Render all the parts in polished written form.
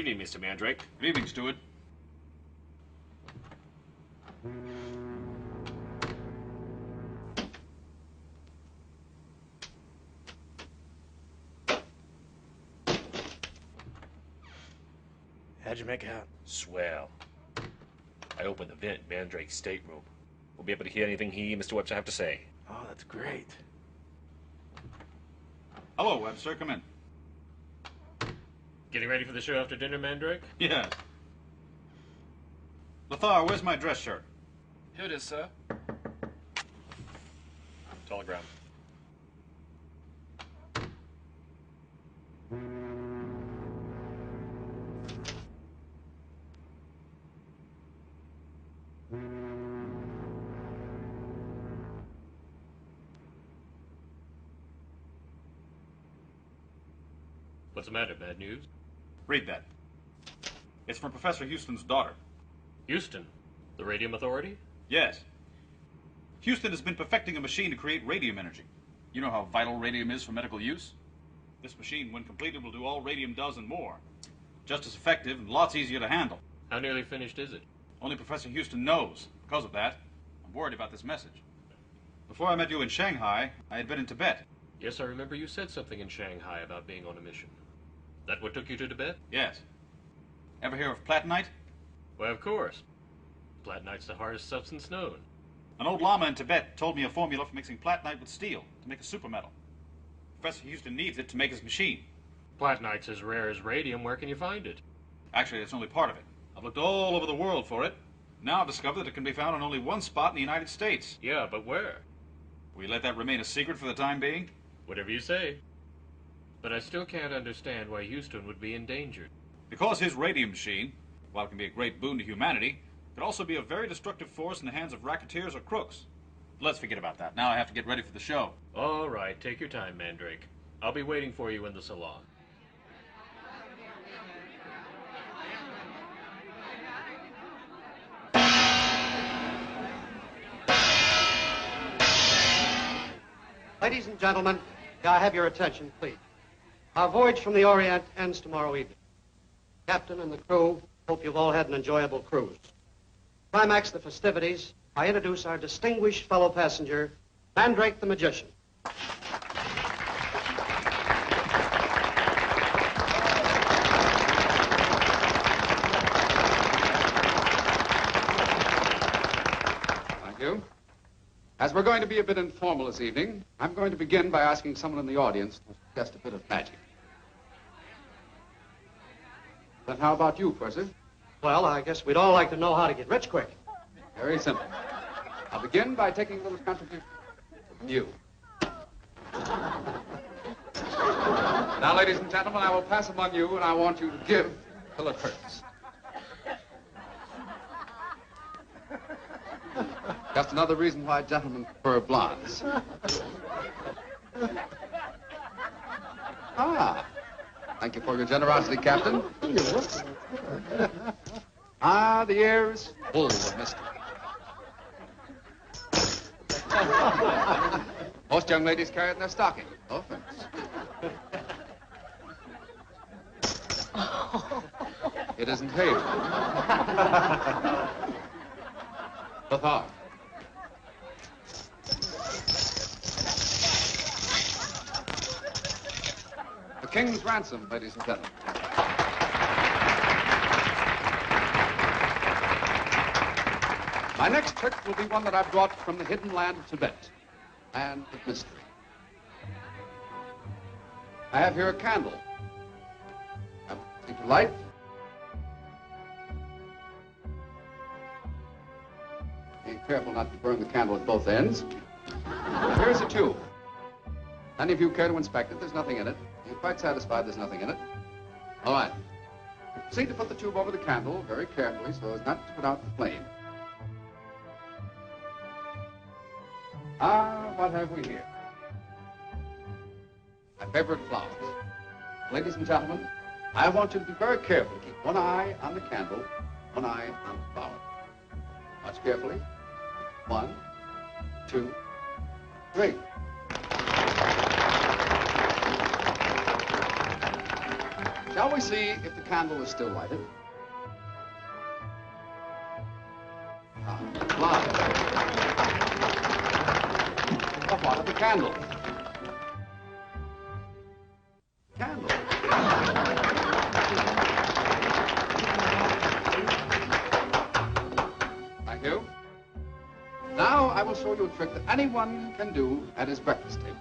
evening, Mr. Mandrake. Good evening, steward. How'd you make out? Swell. I opened the vent in Mandrake's stateroom. We'll be able to hear anything he and Mr. Webster have to say. Oh, that's great. Hello, Webster. Come in. Getting ready for the show after dinner, Mandrake? Yes. Lothar, where's my dress shirt? Here it is, sir. Telegram. What's the matter? Bad news? Read that. It's from Professor Houston's daughter. Houston, the Radium Authority? Yes. Houston has been perfecting a machine to create radium energy. You know how vital radium is for medical use? This machine, when completed, will do all radium does and more. Just as effective and lots easier to handle. How nearly finished is it? Only Professor Houston knows. Because of that, I'm worried about this message. Before I met you in Shanghai, I had been in Tibet. Yes, I remember you said something in Shanghai about being on a mission. That what took you to Tibet? Yes. Ever hear of platinite? Why, of course. Platinite's the hardest substance known. An old lama in Tibet told me a formula for mixing platinite with steel to make a supermetal. Professor Houston needs it to make his machine. Platinite's as rare as radium. Where can you find it? Actually, it's only part of it. I've looked all over the world for it. Now I've discovered that it can be found in only one spot in the United States. Yeah, but where? Will you let that remain a secret for the time being? Whatever you say. But I still can't understand why Houston would be endangered. Because his radium machine, while it can be a great boon to humanity, could also be a very destructive force in the hands of racketeers or crooks. Let's forget about that. Now I have to get ready for the show. All right, take your time, Mandrake. I'll be waiting for you in the salon. Ladies and gentlemen, may I have your attention, please? Our voyage from the Orient ends tomorrow evening. Captain and the crew hope you've all had an enjoyable cruise. Climax the festivities, I introduce our distinguished fellow passenger, Mandrake the Magician. Thank you. As we're going to be a bit informal this evening, I'm going to begin by asking someone in the audience to suggest a bit of magic. Then how about you, Percy? Well, I guess we'd all like to know how to get rich quick. Very simple. I'll begin by taking a little contribution from you. Now, ladies and gentlemen, I will pass among you, and I want you to give till it hurts. Just another reason why gentlemen prefer blondes. Ah. Thank you for your generosity, Captain. Ah, the air is full of mystery. Most young ladies carry it in their stocking. No offense. It isn't hay. Lothar. The King's ransom, ladies and gentlemen. My next trick will be one that I've brought from the hidden land of Tibet, land of mystery. I have here a candle. I'm going to light. Be careful not to burn the candle at both ends. Here's a tube. Any of you care to inspect it? There's nothing in it. You're quite satisfied there's nothing in it? All right. Proceed to put the tube over the candle very carefully so as not to put out the flame. Ah, what have we here? My favorite flowers. Ladies and gentlemen, I want you to be very careful. Keep one eye on the candle, one eye on the flower. Watch carefully. 1, 2, 3. Shall we see if the candle is still lighted? Light. But what of the candle? Candle. Thank you. Now I will show you a trick that anyone can do at his breakfast table.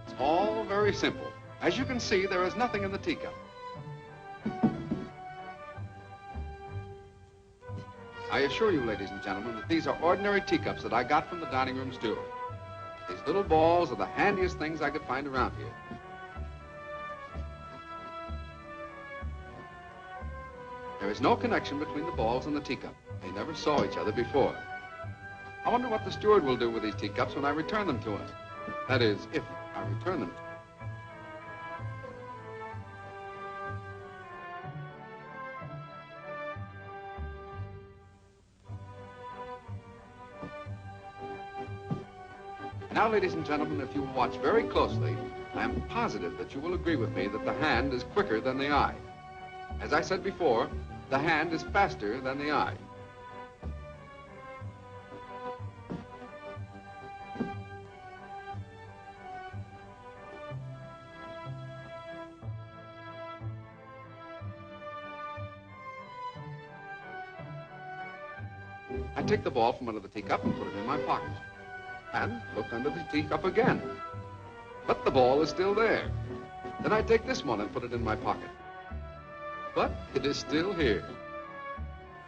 It's all very simple. As you can see, there is nothing in the teacup. I assure you, ladies and gentlemen, that these are ordinary teacups that I got from the dining room steward. These little balls are the handiest things I could find around here. There is no connection between the balls and the teacup. They never saw each other before. I wonder what the steward will do with these teacups when I return them to him. That is, if I return them to him. Now, ladies and gentlemen, if you will watch very closely, I am positive that you will agree with me that the hand is quicker than the eye. As I said before, the hand is faster than the eye. I take the ball from under the teacup and put it in my pocket. And look under the teacup again. But the ball is still there. Then I take this one and put it in my pocket. But it is still here.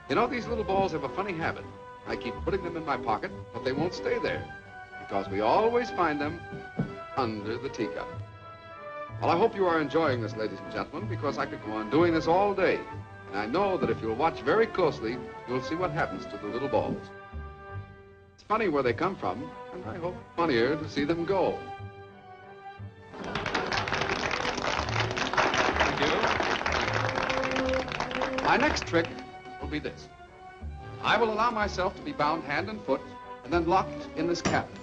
You know, these little balls have a funny habit. I keep putting them in my pocket, but they won't stay there, because we always find them under the teacup. Well, I hope you are enjoying this, ladies and gentlemen, because I could go on doing this all day. And I know that if you'll watch very closely, you'll see what happens to the little balls. It's funny where they come from, and I hope funnier to see them go. Thank you. My next trick will be this. I will allow myself to be bound hand and foot, and then locked in this cabinet.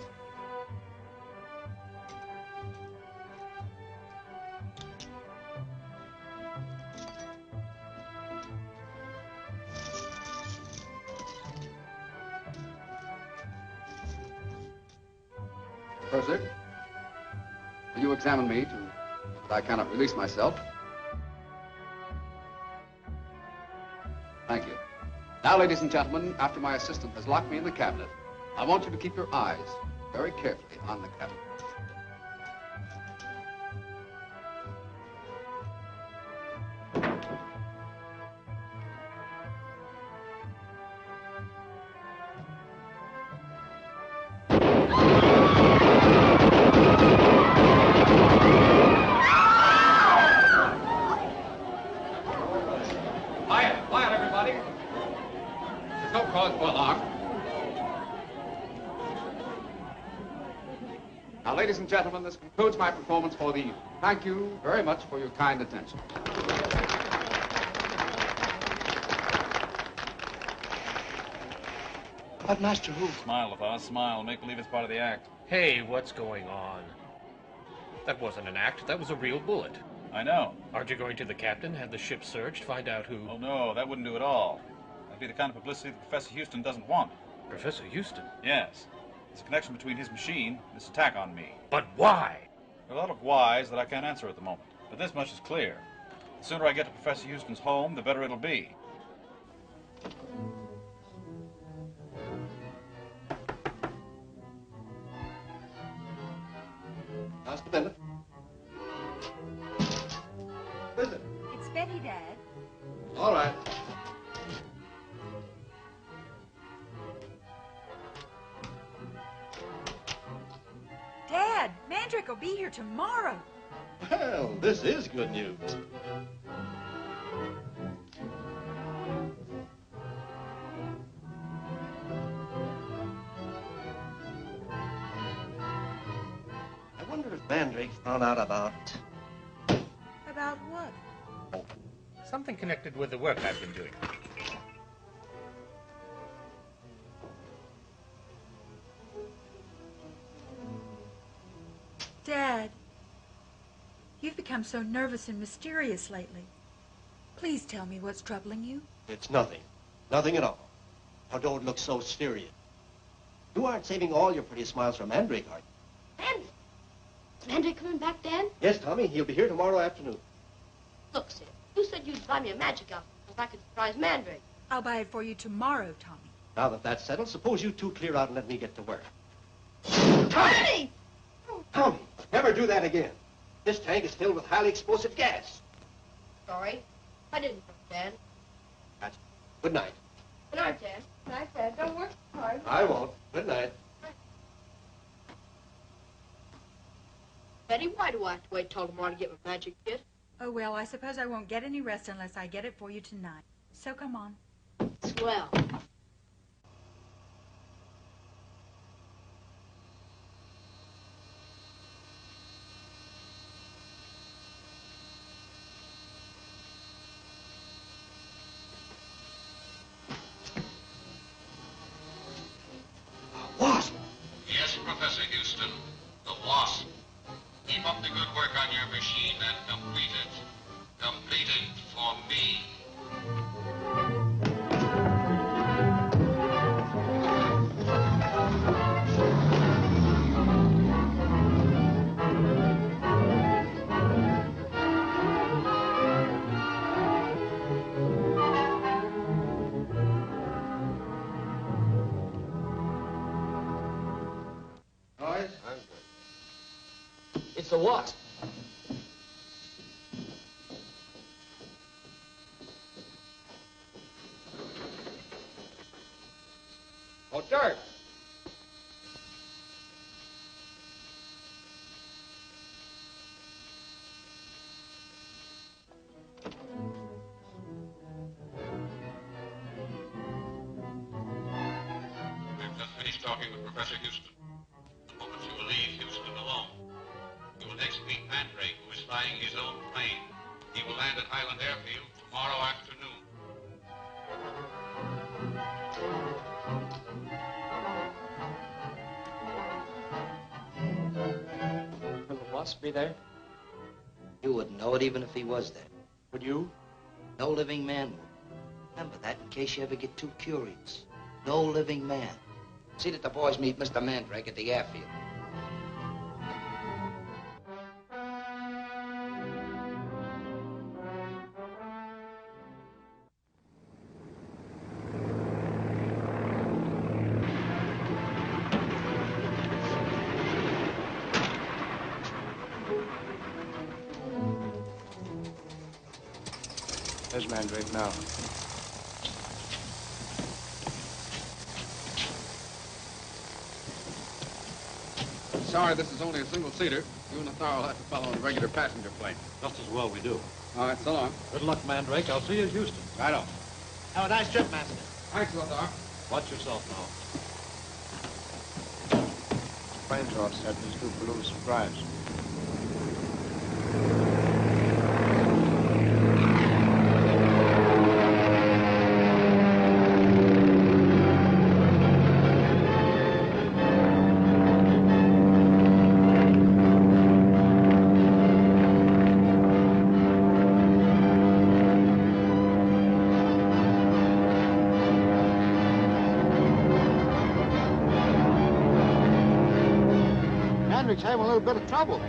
Purser, will you examine me to that I cannot release myself? Thank you. Now, ladies and gentlemen, after my assistant has locked me in the cabinet, I want you to keep your eyes very carefully on the cabinet. Ladies and gentlemen, this concludes my performance for the evening. Thank you very much for your kind attention. But, Master, who? Smile, Lothar, smile. Make believe it's part of the act. Hey, what's going on? That wasn't an act. That was a real bullet. I know. Aren't you going to the captain, have the ship searched, find out who... Oh, no, that wouldn't do at all. That'd be the kind of publicity that Professor Houston doesn't want. Professor Houston? Yes. There's a connection between his machine and this attack on me. But why? There are a lot of whys that I can't answer at the moment. But this much is clear. The sooner I get to Professor Houston's home, the better it'll be. Just a minute. Who is it? It's Betty, Dad. All right. Dad, Mandrake will be here tomorrow. Well, this is good news. I wonder if Mandrake found out about... About what? Something connected with the work I've been doing. Dad, you've become so nervous and mysterious lately. Please tell me what's troubling you. It's nothing. Nothing at all. Now, don't look so serious. You aren't saving all your pretty smiles for Mandrake, are you? Mandrake? Is Mandrake coming back, Dad? Yes, Tommy. He'll be here tomorrow afternoon. Look, Sid, you said you'd buy me a magic outfit so I could surprise Mandrake. I'll buy it for you tomorrow, Tommy. Now that that's settled, suppose you two clear out and let me get to work. Tommy! Tommy, never do that again. This tank is filled with highly explosive gas. Sorry. I didn't know, Dad. That's good night. Good night, Dad. Good night, Dad. Don't work so hard. I won't. Good night. Betty, why do I have to wait till tomorrow to get my magic kit? Oh, well, I suppose I won't get any rest unless I get it for you tonight. So come on. Swell. Wasp! Yes, Professor Houston, the Wasp. Keep up the good work on your machine and complete it. Complete it for me. Boys? It's the Wasp. Oh, dirt! I've just finished talking with Professor Houston. The moment you will leave Houston alone. You will next meet Mandrake, who is flying his own plane. He will land at Highland Airfield tomorrow afternoon. Will the Wasp be there? You wouldn't know it even if he was there. Would you? No living man would. Remember that in case you ever get too curious. No living man. See that the boys meet Mr. Mandrake at the airfield. There's Mandrake now. Sorry, this is only a single-seater. You and Lothar will have to follow in a regular passenger plane. Just as well we do. All right, so long. Good luck, Mandrake. I'll see you in Houston. Right on. Have a nice trip, Master. Thanks, Lothar. Watch yourself now. Plane's all set. Let's do for a little surprise. Mandrake's having a little bit of trouble.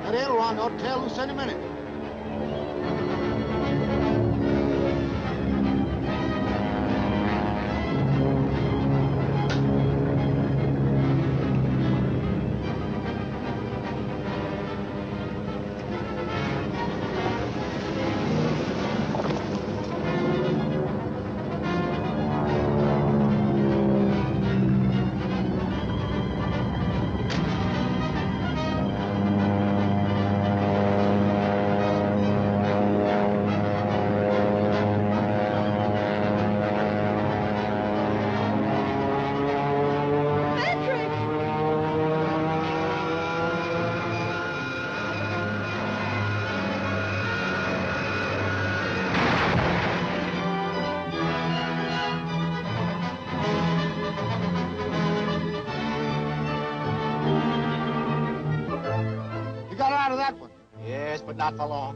That aileron ought to tear loose any minute. but not for long.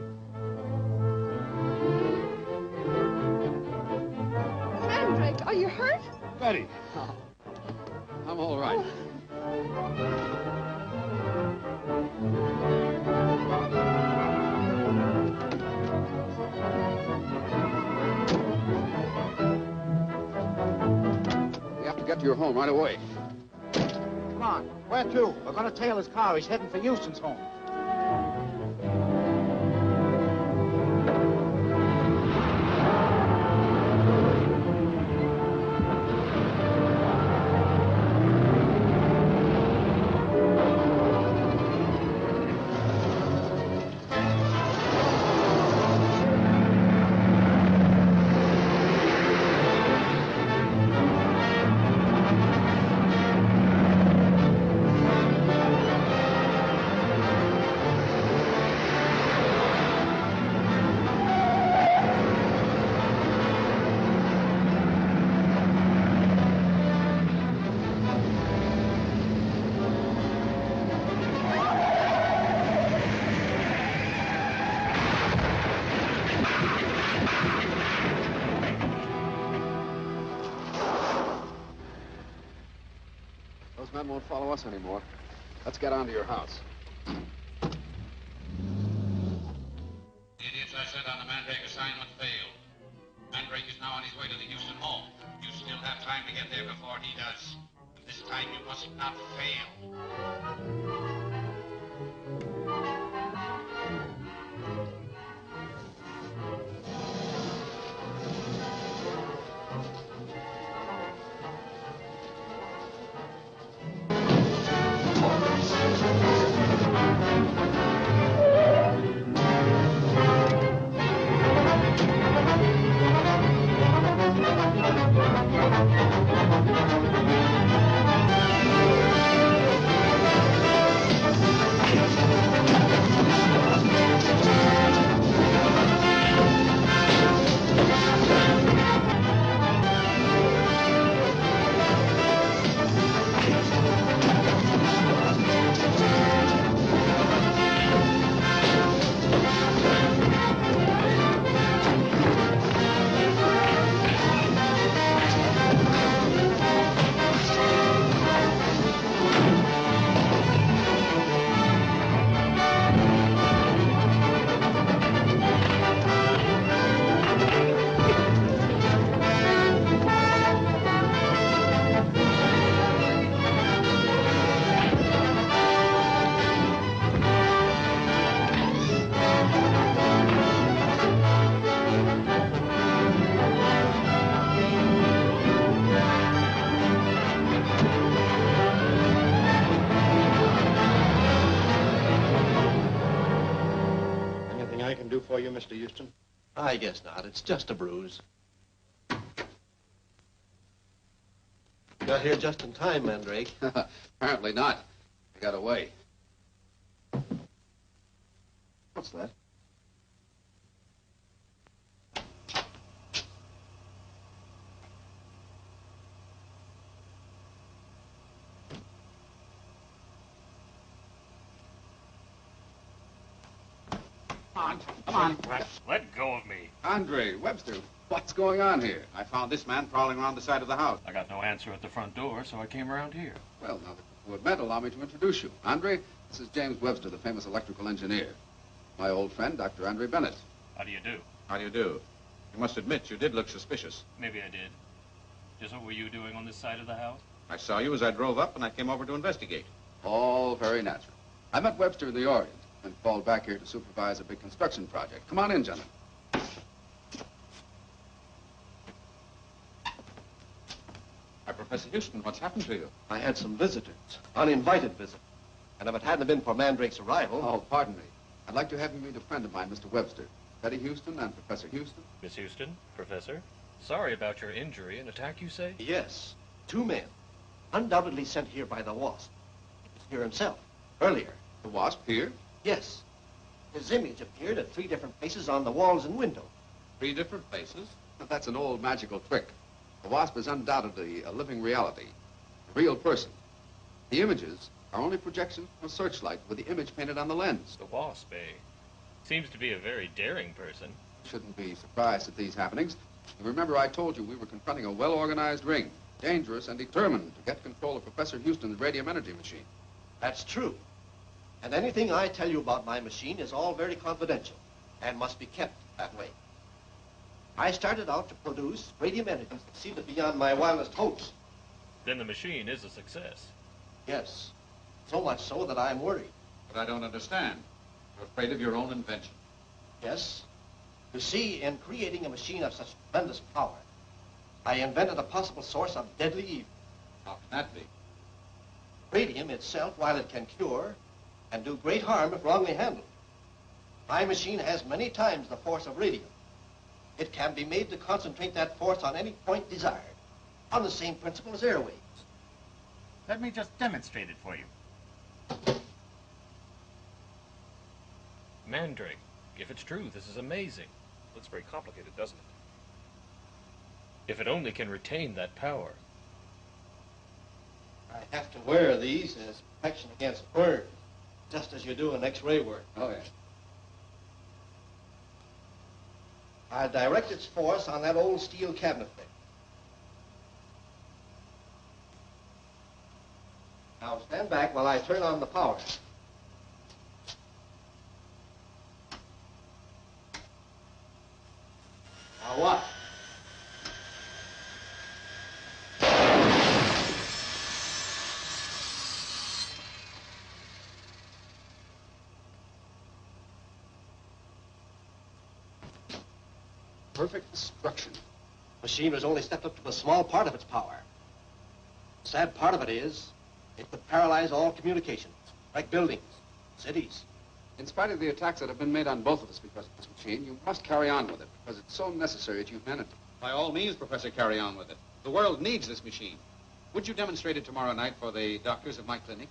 Mandrake, are you hurt? Betty. I'm all right. We have to get to your home right away. Come on. Where to? We're going to tail his car. He's heading for Houston's home. Those men won't follow us anymore. Let's get on to your house. The idiots I sent on the Mandrake assignment failed. Mandrake is now on his way to the Houston home. You still have time to get there before he does. This time you must not fail. I can do for you, Mr. Houston? I guess not. It's just a bruise. Got here just in time, Mandrake. Apparently not. I got away. What's that? Come on. Let go of me. Andre, Webster, what's going on here? I found this man prowling around the side of the house. I got no answer at the front door, so I came around here. Well, now that you had met, allow me to introduce you. Andre, this is James Webster, the famous electrical engineer. My old friend, Dr. Andre Bennett. How do you do? How do you do? You must admit you did look suspicious. Maybe I did. Just what were you doing on this side of the house? I saw you as I drove up, and I came over to investigate. All very natural. I met Webster in the Orient and called back here to supervise a big construction project. Come on in, gentlemen. Hi, Professor Houston, what's happened to you? I had some visitors, uninvited visitors. And if it hadn't been for Mandrake's arrival... Oh, pardon me. I'd like to have you meet a friend of mine, Mr. Webster. Betty Houston and Professor Houston. Miss Houston, Professor, sorry about your injury. An attack, you say? Yes. 2 men. Undoubtedly sent here by the Wasp. He was here himself, earlier. The Wasp here? Yes. His image appeared at 3 different places on the walls and windows. 3 different places? That's an old magical trick. The Wasp is undoubtedly a living reality, a real person. The images are only projections from a searchlight with the image painted on the lens. The Wasp, eh? Seems to be a very daring person. Shouldn't be surprised at these happenings. And remember, I told you we were confronting a well-organized ring, dangerous and determined to get control of Professor Houston's radium energy machine. That's true. And anything I tell you about my machine is all very confidential and must be kept that way. I started out to produce radium energy that succeeded beyond my wildest hopes. Then the machine is a success. Yes, so much so that I'm worried. But I don't understand. You're afraid of your own invention. Yes. You see, in creating a machine of such tremendous power, I invented a possible source of deadly evil. How can that be? Radium itself, while it can cure, can do great harm if wrongly handled. My machine has many times the force of radium. It can be made to concentrate that force on any point desired, on the same principle as airwaves. Let me just demonstrate it for you. Mandrake, if it's true, this is amazing. Looks very complicated, doesn't it? If it only can retain that power. I have to wear these as protection against burns, just as you do in X-ray work. Oh, yeah. I direct its force on that old steel cabinet thing. Now stand back while I turn on the power. Now what? Perfect destruction. Machine has only stepped up to a small part of its power. The sad part of it is, it could paralyze all communications, like buildings, cities. In spite of the attacks that have been made on both of us because of this machine, you must carry on with it because it's so necessary to humanity. By all means, Professor, carry on with it. The world needs this machine. Would you demonstrate it tomorrow night for the doctors of my clinic?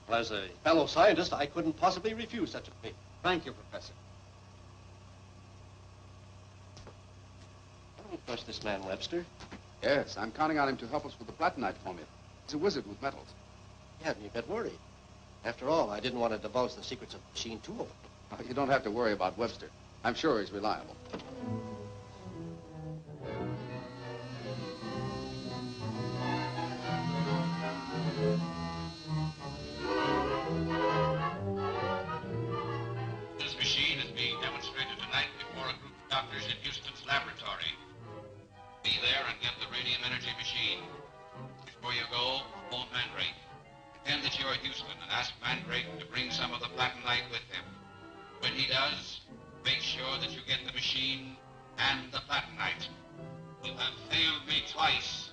Well, as a fellow scientist, I couldn't possibly refuse such a thing. Thank you, Professor. Don't trust this man, Webster. Yes, I'm counting on him to help us with the platinite formula. He's a wizard with metals. You had me a bit worried. After all, I didn't want to divulge the secrets of the machine too openly. You don't have to worry about Webster. I'm sure he's reliable. This machine is being demonstrated tonight before a group of doctors in Houston's laboratory. Be there and get the radium energy machine. Before you go, phone Mandrake. Pretend that you're Houston and ask Mandrake to bring some of the platinite with him. When he does, make sure that you get the machine and the platinite. You have failed me twice.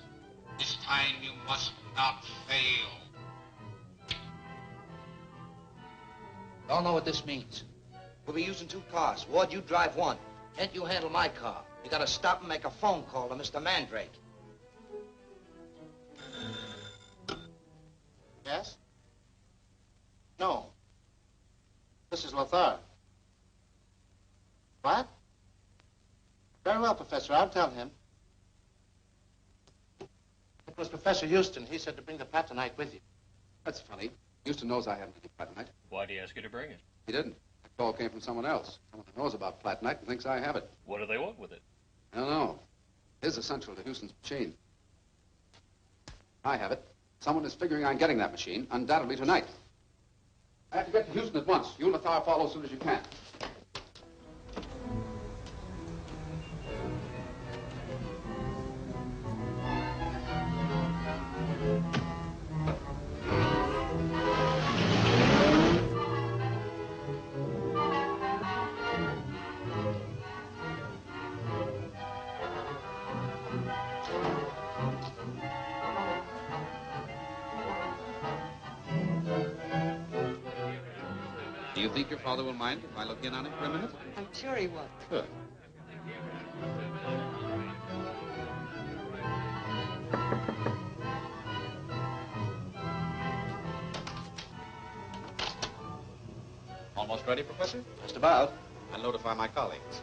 This time you must not fail. Y'all know what this means. We'll be using 2 cars. Ward, you drive one. Kent, you handle my car. You gotta stop and make a phone call to Mr. Mandrake. Yes? No. This is Lothar. What? Very well, Professor. I'll tell him. It was Professor Houston. He said to bring the platinite with you. That's funny. Houston knows I haven't any platinite. Why'd he ask you to bring it? He didn't. The call came from someone else. Someone who knows about platinite and thinks I have it. What do they want with it? I don't know. It is essential to Houston's machine. I have it. Someone is figuring on getting that machine, undoubtedly tonight. I have to get to Houston at once. You and Lothar follow as soon as you can. Do you think your father will mind if I look in on him for a minute? I'm sure he will. Good. Almost ready, Professor? Just about. I'll notify my colleagues.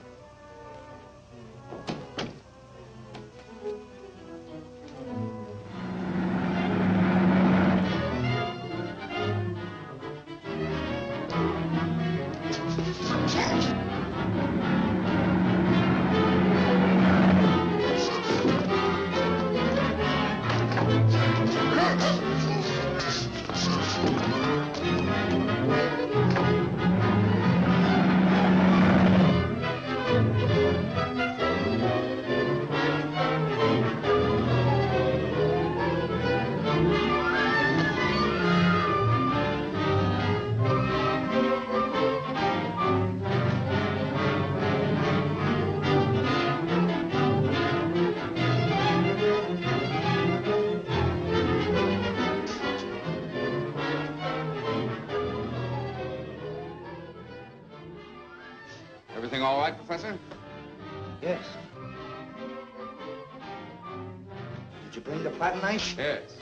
all right, Professor? Yes. Did you bring the pot knife? Yes.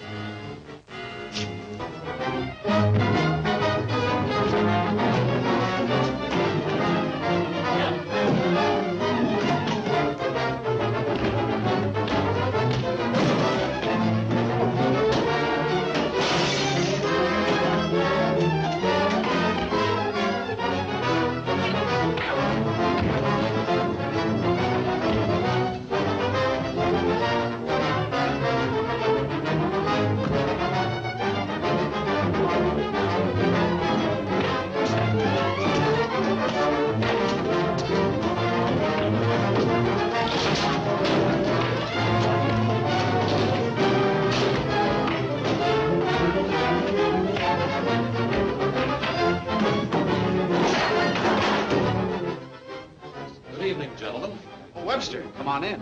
Good evening, gentlemen. Oh, Webster, come on in.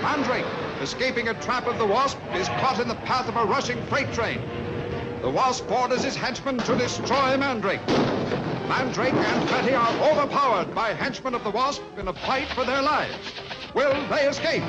Mandrake, escaping a trap of the Wasp, is caught in the path of a rushing freight train. The Wasp orders his henchmen to destroy Mandrake. Mandrake and Betty are overpowered by henchmen of the Wasp in a fight for their lives. Will they escape?